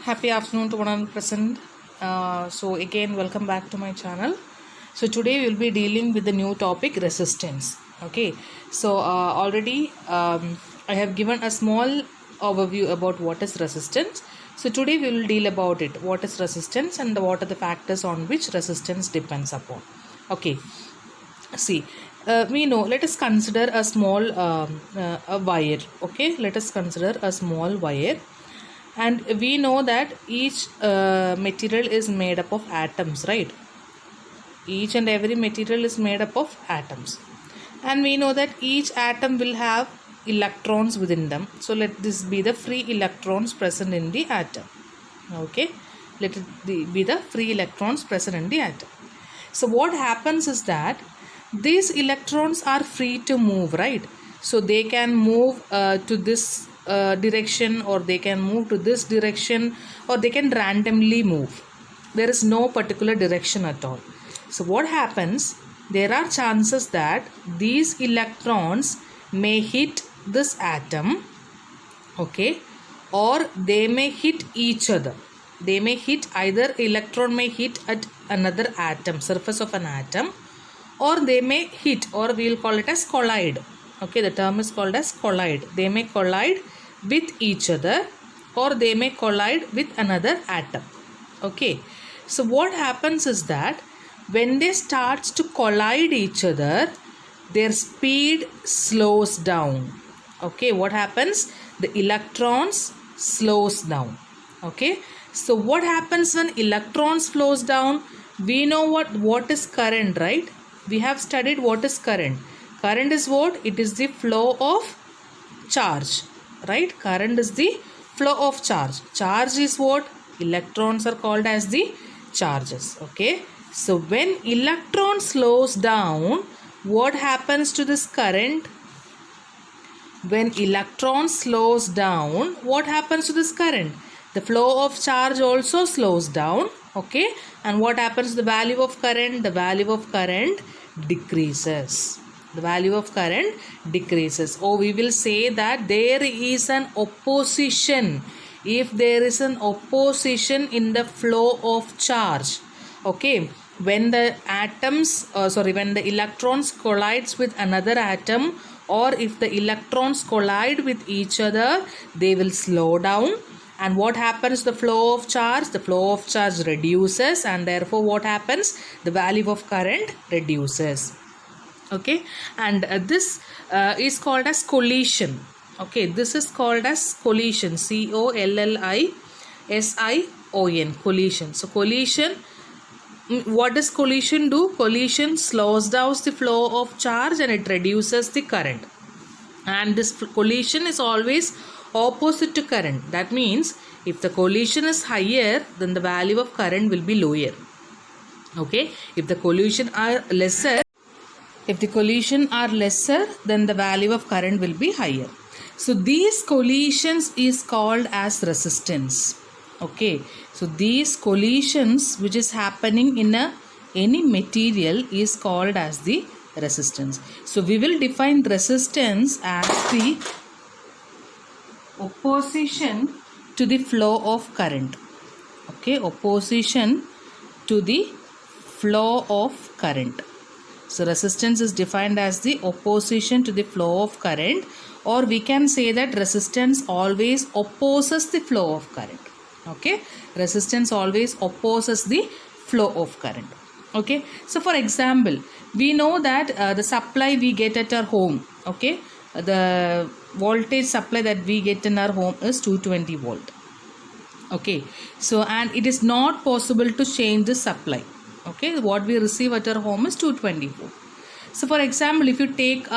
Happy afternoon to one and present. So again, welcome back to my channel. So today we will be dealing with the new topic, resistance. Okay, so already I have given a small overview about what is resistance. So today we will deal about it, what is resistance and what are the factors on which resistance depends upon. Okay, see, we know, let us consider a small a wire. Okay, let us consider a small wire, and we know that each material is made up of atoms, right? Each and every material is made up of atoms, and we know that each atom will have electrons within them. So let this be the free electrons present in the atom. Okay, let it be the free electrons present in the atom. So what happens is that these electrons are free to move, right? So they can move to this direction, or they can move to this direction, or they can randomly move. There is no particular direction at all. So what happens, there are chances that these electrons may hit this atom, okay, or they may hit each other. They may hit, either electron may hit at another atom, surface of an atom, or they may hit, or we will call it as collide. Okay, the term is called as collide. They may collide with each other, or they may collide with another atom. Okay, so what happens is that when they start to collide each other, their speed slows down. Okay, what happens? The electrons slows down. Okay, so what happens when electrons slows down? We know what is current, right? We have studied what is current. Current is what? It is the flow of charge, right? Current is the flow of charge. Charge is what? Electrons are called as the charges. Okay, so when electron slows down, what happens to this current? When electron slows down, what happens to this current? The flow of charge also slows down. Okay, and what happens to the value of current? The value of current decreases. The value of current decreases. Or we will say that there is an opposition. If there is an opposition in the flow of charge, okay, when the when the electrons collides with another atom, or if the electrons collide with each other, they will slow down. And what happens to the flow of charge? The flow of charge reduces, and therefore what happens? The value of current reduces. Okay, and this is called as collision. Okay, this is called as collision. Collision, collision. So collision, what does collision do? Collision slows down the flow of charge and it reduces the current. And this collision is always opposite to current. That means if the collision is higher, then the value of current will be lower. Okay, if the collision are lesser, then the value of current will be higher. So these collisions is called as resistance. Okay, so these collisions which is happening in any material is called as the resistance. So we will define resistance as the opposition to the flow of current. Okay, opposition to the flow of current. So resistance is defined as the opposition to the flow of current, or we can say that resistance always opposes the flow of current. Okay, resistance always opposes the flow of current. Okay, so for example, we know that the supply we get at our home, okay, the voltage supply that we get in our home is 220 volt. Okay, so and it is not possible to change the supply. Okay, what we receive at our home is 220 volt. So for example, if you take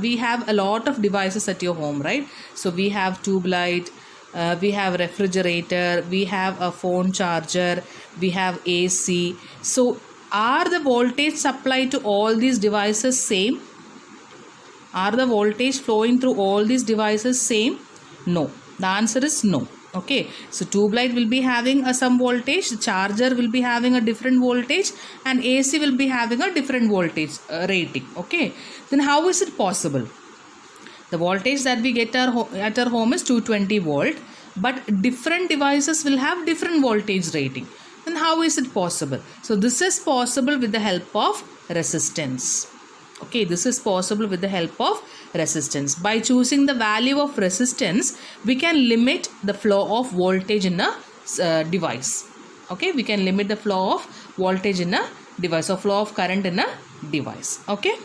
we have a lot of devices at your home, right? So we have tube light, we have refrigerator, we have a phone charger, we have AC. So are the voltage supply to all these devices same? Are the voltage flowing through all these devices same? No. The answer is no. Okay, so tube light will be having some voltage, the charger will be having a different voltage, and AC will be having a different voltage rating. Okay, then how is it possible? The voltage that we get at our home is 220 volt, but different devices will have different voltage rating. Then how is it possible? So this is possible with the help of resistance. Okay, this is possible with the help of resistance. By choosing the value of resistance, we can limit the flow of voltage in a device. Okay, we can limit the flow of voltage in a device or flow of current in a device. Okay.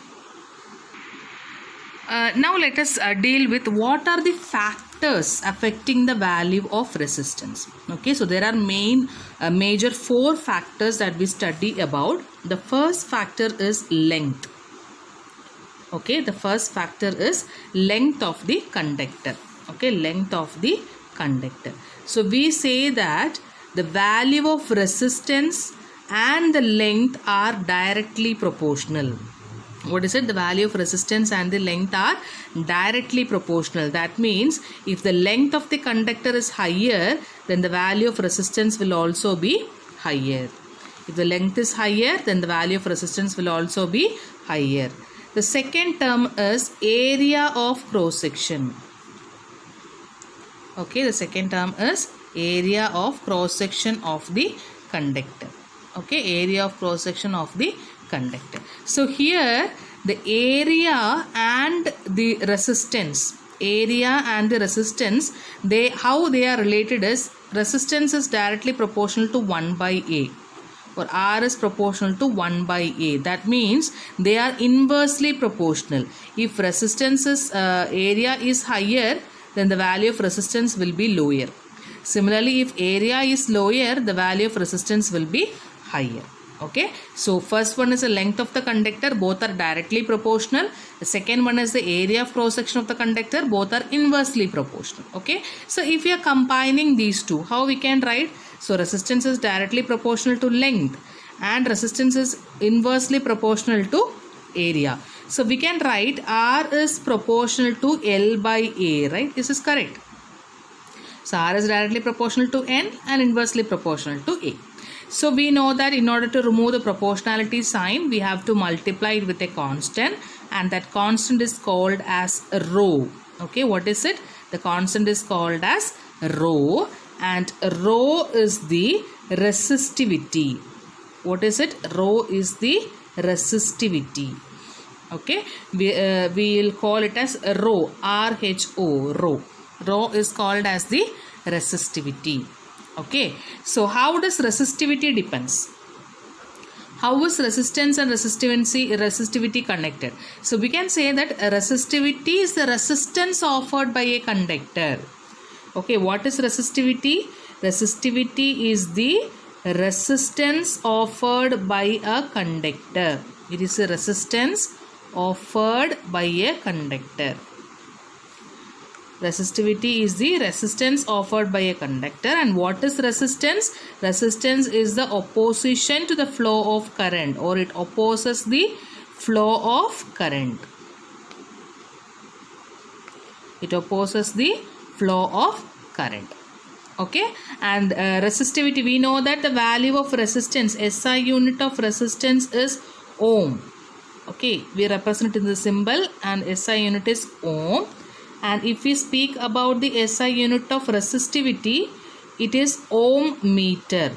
Now let us deal with what are the factors affecting the value of resistance. Okay, so there are major 4 factors that we study about. The first factor is length. Okay, the first factor is length of the conductor. Okay, length of the conductor. So we say that the value of resistance and the length are directly proportional. What is it? The value of resistance and the length are directly proportional. That means if the length of the conductor is higher, then the value of resistance will also be higher. If the length is higher, then the value of resistance will also be higher. The second term is area of cross section. Okay, the second term is area of cross section of the conductor. Okay, area of cross section of the conductor. So here the area and the resistance, how they are related is resistance is directly proportional to 1 by A, or R is proportional to 1 by A. That means they are inversely proportional. If resistance is area is higher, then the value of resistance will be lower. Similarly, if area is lower, the value of resistance will be higher. Okay, so first one is the length of the conductor, both are directly proportional. The second one is the area of cross section of the conductor, both are inversely proportional. Okay, so if we are combining these two, how we can write? So resistance is directly proportional to length and resistance is inversely proportional to area. So we can write R is proportional to L by A, right? This is correct. So R is directly proportional to N and inversely proportional to A. So we know that in order to remove the proportionality sign, we have to multiply it with a constant, and that constant is called as rho. Okay, what is it? The constant is called as rho, and rho is the resistivity. What is it? Rho is the resistivity. Okay, we will call it as rho, R-H-O, rho. Rho is called as the resistivity. Okay, so how does resistivity depends? How is resistance and resistivity connected? So we can say that resistivity is the resistance offered by a conductor. Okay, what is resistivity? Resistivity is the resistance offered by a conductor. It is a resistance offered by a conductor. Resistivity is the resistance offered by a conductor. And what is resistance? Resistance is the opposition to the flow of current, or it opposes the flow of current. It opposes the flow of current. Okay, and resistivity, we know that the value of resistance, SI unit of resistance is ohm. Okay, we represent in the symbol, and SI unit is ohm. And if we speak about the SI unit of resistivity, it is ohm meter.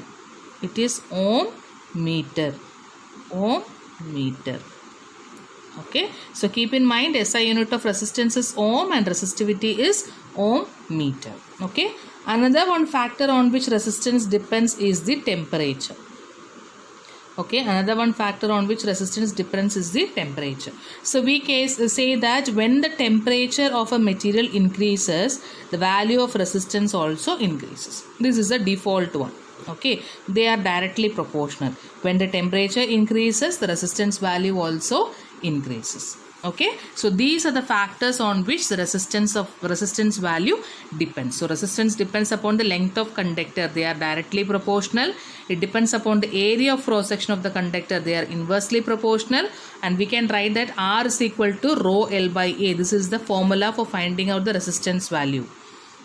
It is ohm meter. Ohm meter. Okay, so keep in mind SI unit of resistance is ohm and resistivity is ohm meter. Okay, another one factor on which resistance depends is the temperature. Okay, another one factor on which resistance depends is the temperature. So we say that when the temperature of a material increases, the value of resistance also increases. This is the default one. Okay, they are directly proportional. When the temperature increases, the resistance value also increases. Okay, so these are the factors on which the resistance value depends. So resistance depends upon the length of conductor, they are directly proportional. It depends upon the area of cross section of the conductor, they are inversely proportional. And we can write that R is equal to rho L by A. This is the formula for finding out the resistance value.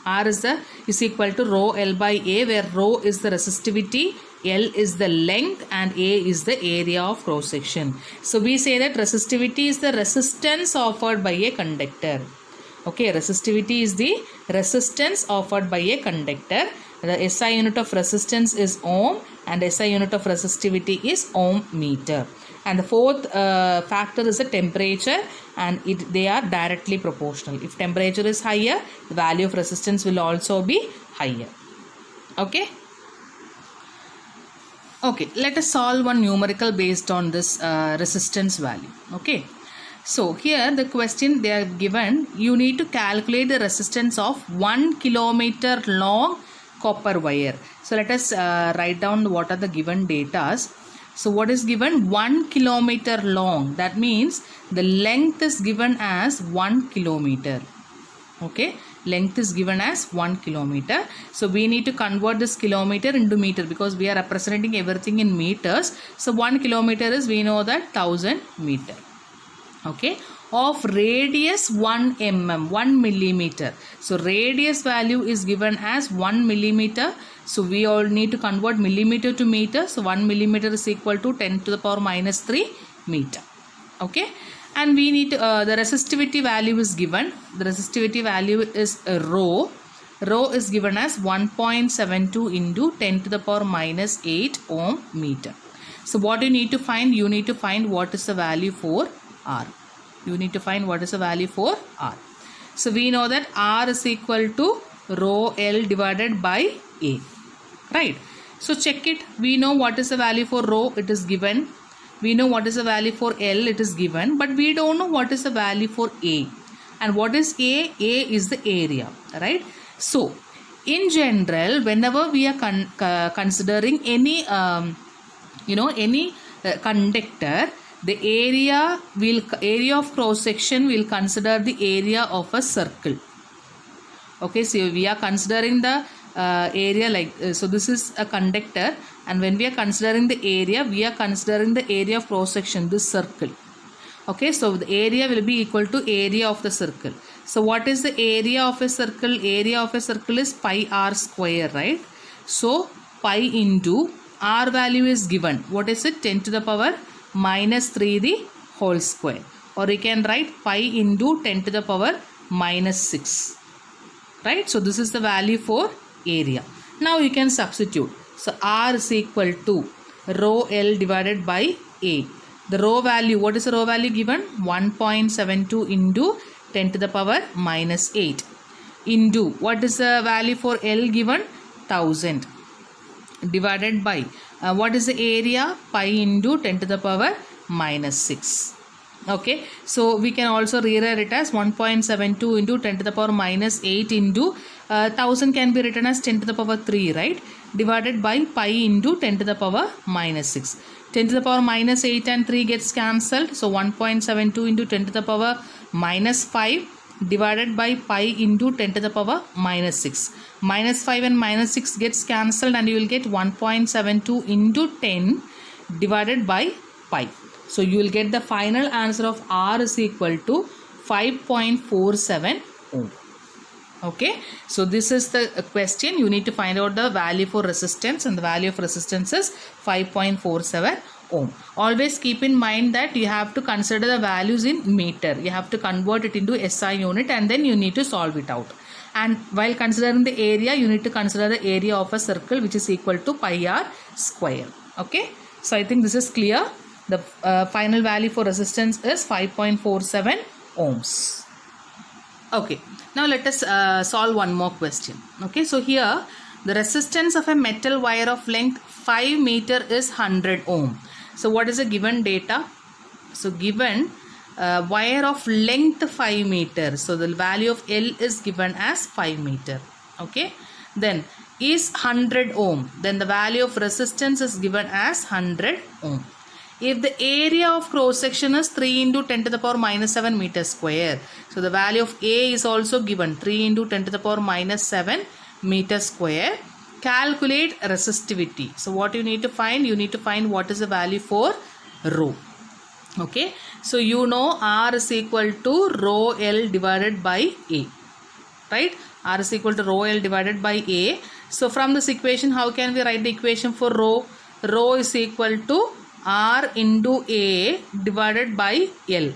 R is equal to rho L by A, where rho is the resistivity, L is the length, and A is the area of cross section. So we say that resistivity is the resistance offered by a conductor. Okay, resistivity is the resistance offered by a conductor. The SI unit of resistance is ohm and SI unit of resistivity is ohm meter. And the fourth factor is the temperature, and they are directly proportional. If temperature is higher, the value of resistance will also be higher. Okay. Okay, let us solve one numerical based on this resistance value. Okay. So here the question they are given, you need to calculate the resistance of 1 kilometer long copper wire. So let us write down what are the given data. So what is given? 1 kilometer long. That means the length is given as 1 kilometer. Okay, length is given as 1 kilometer. So we need to convert this kilometer into meter because we are representing everything in meters. So 1 kilometer is, we know that 1000 meter. Okay, of radius 1 mm, 1 millimeter. So radius value is given as 1 millimeter. So we all need to convert millimeter to meter. So 1 millimeter is equal to 10 to the power minus 3 meter. Okay, and we need to, the resistivity value is given. The resistivity value is rho. Rho is given as 1.72 into 10 to the power minus 8 ohm meter. So what you need to find? You need to find what is the value for R. You need to find what is the value for R. So we know that R is equal to rho L divided by A. Right. So check it. We know what is the value for rho. It is given. We know what is the value for L. It is given. But we don't know what is the value for A. And what is A? A is the area. Right. So in general, whenever we are considering any conductor, the area of cross section will consider the area of a circle. Okay, so we are considering the area like so this is a conductor, and when we are considering the area, we are considering the area of cross section, this circle. Okay, so the area will be equal to area of the circle. So what is the area of a circle? Area of a circle is pi r square, right? So pi into r value is given. What is it? 10 to the power minus 3 the whole square, or you can write pi into 10 to the power minus 6, right? So this is the value for area. Now you can substitute. So R is equal to rho L divided by A. The rho value, what is the rho value given? 1.72 into 10 to the power minus 8 into, what is the value for L given? 1000 divided by what is the area? Pi into 10 to the power minus 6. Okay, so we can also rewrite it as 1.72 into 10 to the power minus 8 into 1000 can be written as 10 to the power 3, right? Divided by pi into 10 to the power minus 6. 10 to the power minus 8 and 3 gets cancelled. So 1.72 into 10 to the power minus 5 divided by pi into 10 to the power minus 6. Minus 5 and minus 6 gets cancelled, and you will get 1.72 into 10 divided by pi. So you will get the final answer of R is equal to 5.47 ohm. Okay, so this is the question. You need to find out the value for resistance, and the value of resistance is 5.47 ohm. Always keep in mind that you have to consider the values in meter. You have to convert it into SI unit, and then you need to solve it out. And while considering the area, you need to consider the area of a circle, which is equal to pi r square. Okay, so I think this is clear. The final value for resistance is 5.47 ohms. Okay, now let us solve one more question. Okay, so here the resistance of a metal wire of length 5 meter is 100 ohm. So what is the given data? So given wire of length 5 meter. So the value of L is given as 5 meter. Okay, then is 100 ohm. Then the value of resistance is given as 100 ohm. If the area of cross section is 3 into 10 to the power minus 7 meter square. So the value of A is also given, 3 into 10 to the power minus 7 meter square. Calculate resistivity. So what you need to find? You need to find what is the value for rho. Okay, so you know R is equal to rho L divided by A, right? R is equal to rho L divided by A. So from this equation, how can we write the equation for rho? Rho is equal to R into A divided by L,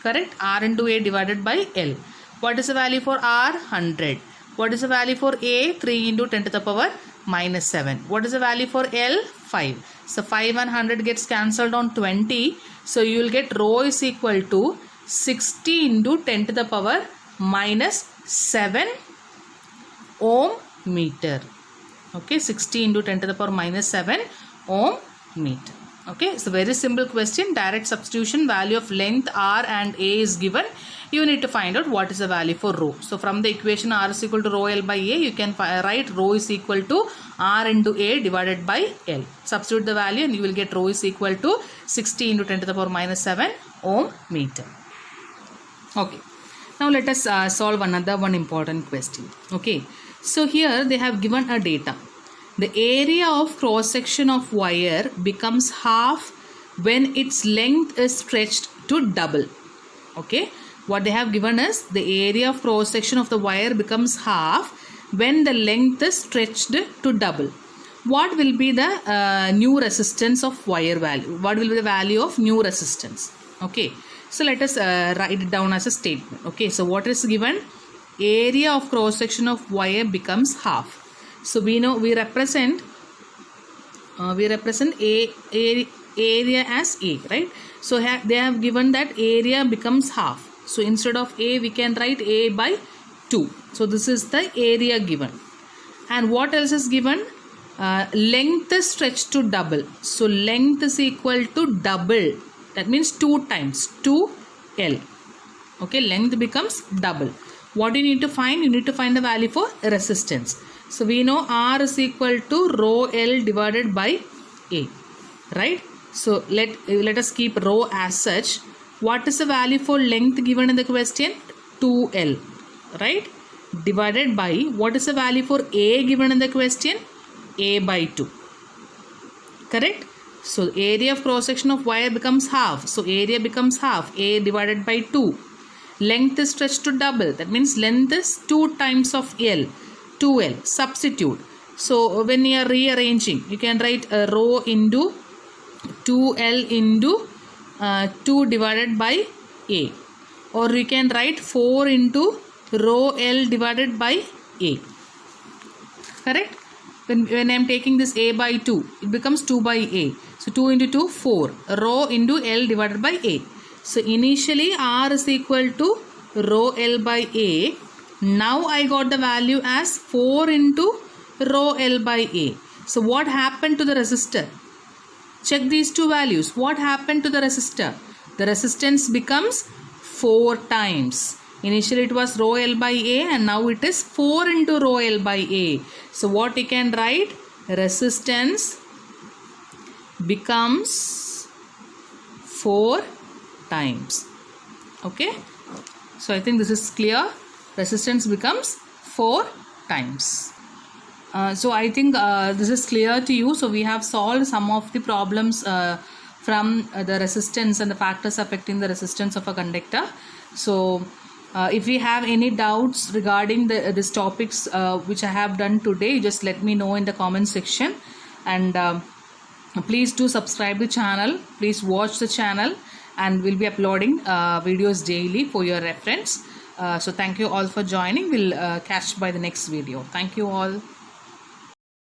correct? R into A divided by L. What is the value for R? 100. What is the value for A? 3 into 10 to the power minus 7. What is the value for L? 5. So 5 and 100 gets cancelled on 20. So you will get rho is equal to 60 into 10 to the power minus 7 ohm meter. Okay, 60 into 10 to the power minus 7 ohm meter. Okay, it's a very simple question. Direct substitution, value of length R and A is given. You need to find out what is the value for rho. So from the equation R is equal to rho L by A, you can write rho is equal to R into A divided by L. Substitute the value and you will get rho is equal to 60 into 10 to the power minus 7 ohm meter. Okay, now let us solve another one important question. Okay, so here they have given a data. The area of cross section of wire becomes half when its length is stretched to double. Okay, what they have given is the area of cross section of the wire becomes half when the length is stretched to double. What will be the new resistance of wire value? What will be the value of new resistance? Okay, so let us write it down as a statement. Okay, so what is given? Area of cross section of wire becomes half. So we know we represent area as A, right? So they have given that area becomes half. So instead of A, we can write A by 2. So this is the area given. And what else is given? Length is stretched to double. So length is equal to double. That means 2 times 2L. Okay, length becomes double. What do you need to find? You need to find the value for resistance. So we know R is equal to rho L divided by A, right? So let us keep rho as such. What is the value for length given in the question? 2L, right? Divided by, what is the value for A given in the question? A by 2, correct? So area of cross section of wire becomes half. So area becomes half, A divided by 2. Length is stretched to double. That means length is 2 times of L. 2L. Substitute. So when you are rearranging, you can write rho into 2L into 2 divided by A. Or you can write 4 into rho L divided by A. Correct? When I am taking this A by 2, it becomes 2 by A. So 2 into 2, 4. Rho into L divided by A. So initially R is equal to rho L by A. Now I got the value as 4 into rho L by A. So what happened to the resistor? Check these two values. What happened to the resistor? The resistance becomes 4 times. Initially it was rho L by A and now it is 4 into rho L by A. So what you can write? Resistance becomes 4 times. Okay. So I think this is clear. Resistance becomes 4 times. So I think this is clear to you. So we have solved some of the problems from the resistance and the factors affecting the resistance of a conductor. So if we have any doubts regarding these topics which I have done today, just let me know in the comment section. And please do subscribe the channel. Please watch the channel, and we'll be uploading videos daily for your reference. So thank you all for joining. We'll catch by the next video. Thank you all.